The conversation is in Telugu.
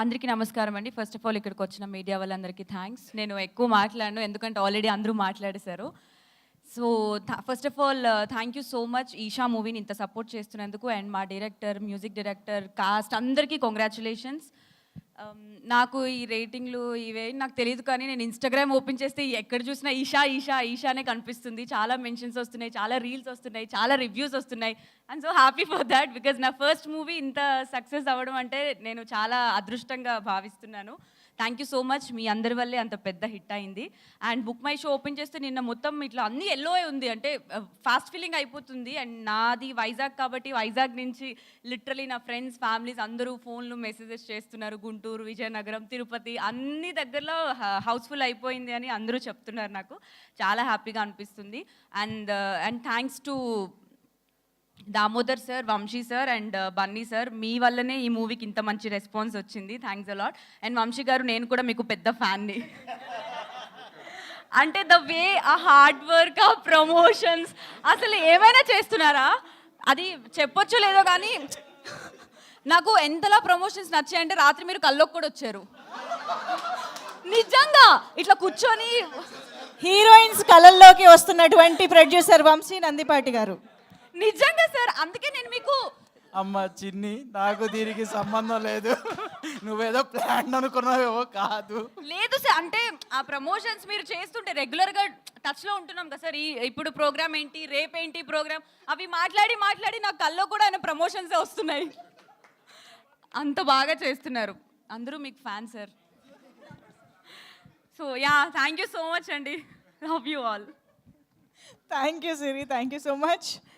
అందరికీ నమస్కారం అండి. ఫస్ట్ ఆఫ్ ఆల్ ఇక్కడికి వచ్చిన మీడియా వాళ్ళందరికీ థ్యాంక్స్. నేను ఎక్కువ మాట్లాడను ఎందుకంటే ఆల్రెడీ అందరూ మాట్లాడేశారు. So first of all thank you so much Eesha మూవీని ఇంత సపోర్ట్ చేస్తున్నందుకు అండ్ మా డైరెక్టర్, మ్యూజిక్ డైరెక్టర్, కాస్ట్ అందరికీ కంగ్రాచులేషన్స్. నాకు ఈ రేటింగ్లు ఇవే నాకు తెలియదు కానీ నేను ఇన్స్టాగ్రామ్ ఓపెన్ చేస్తే ఎక్కడ చూసినా ఈషా ఈషా ఈషానే కనిపిస్తుంది. చాలా మెన్షన్స్ వస్తున్నాయి, చాలా రీల్స్ వస్తున్నాయి, చాలా రివ్యూస్ వస్తున్నాయి. I'm so happy for that because నా ఫస్ట్ మూవీ ఇంత సక్సెస్ అవ్వడం అంటే నేను చాలా అదృష్టంగా భావిస్తున్నాను. Thank you so much. మీ అందరి వల్లే అంత పెద్ద హిట్ అయింది. And BookMyShow open చేస్తే నిన్న మొత్తం ఇట్లా అన్ని ఎల్లో ఉంది, అంటే ఫాస్ట్ ఫీలింగ్ అయిపోతుంది. అండ్ నాది వైజాగ్ కాబట్టి వైజాగ్ నుంచి లిటరలీ నా ఫ్రెండ్స్, ఫ్యామిలీస్ అందరూ ఫోన్లు మెసేజెస్ చేస్తున్నారు. గుంటూరు, విజయనగరం, తిరుపతి అన్ని దగ్గరలో హౌస్ఫుల్ అయిపోయింది అని అందరూ చెప్తున్నారు. నాకు చాలా హ్యాపీగా అనిపిస్తుంది. And thanks to Damodar sir, Vamsi sir and Bunny sir, మీ వల్లనే ఈ మూవీకి ఇంత మంచి రెస్పాన్స్ వచ్చింది. Thanks a lot. అండ్ వంశీ గారు, నేను కూడా మీకు పెద్ద ఫ్యాన్ని. అంటే ద వే ఆ హార్డ్ వర్క్, ఆ ప్రమోషన్స్, అసలు ఏమైనా చేస్తున్నారా అది చెప్పొచ్చో లేదో కానీ నాకు ఎంతలా ప్రమోషన్స్ నచ్చాయంటే రాత్రి మీరు కల్లోకి కూడా వచ్చారు. నిజంగా ఇట్లా కూర్చొని హీరోయిన్స్ కళల్లోకి వస్తున్నటువంటి ప్రొడ్యూసర్ వంశీ నందిపాటి గారు. నిజంగా సార్, అందుకే నేను మీకు అమ్మ చిన్ని, నాకు దీనికి సంబంధం లేదు, నువ్వేదో ప్లాన్ అనుకున్నావేమో కాదు. లేదు సార్, అంటే ఆ ప్రమోషన్స్ మీరు చేస్తుంటే రెగ్యులర్గా టచ్లో ఉంటున్నాం కదా సార్. ఇప్పుడు ప్రోగ్రామ్ ఏంటి, రేపేంటి ప్రోగ్రామ్, అవి మాట్లాడి మాట్లాడి నా కల్లో కూడా ఆయన ప్రమోషన్సే వస్తున్నాయి. అంత బాగా చేస్తున్నారు. అందరూ మీకు fan sir. So yeah, thank you so much అండి. Love you all. Thank you Siri, thank you so much.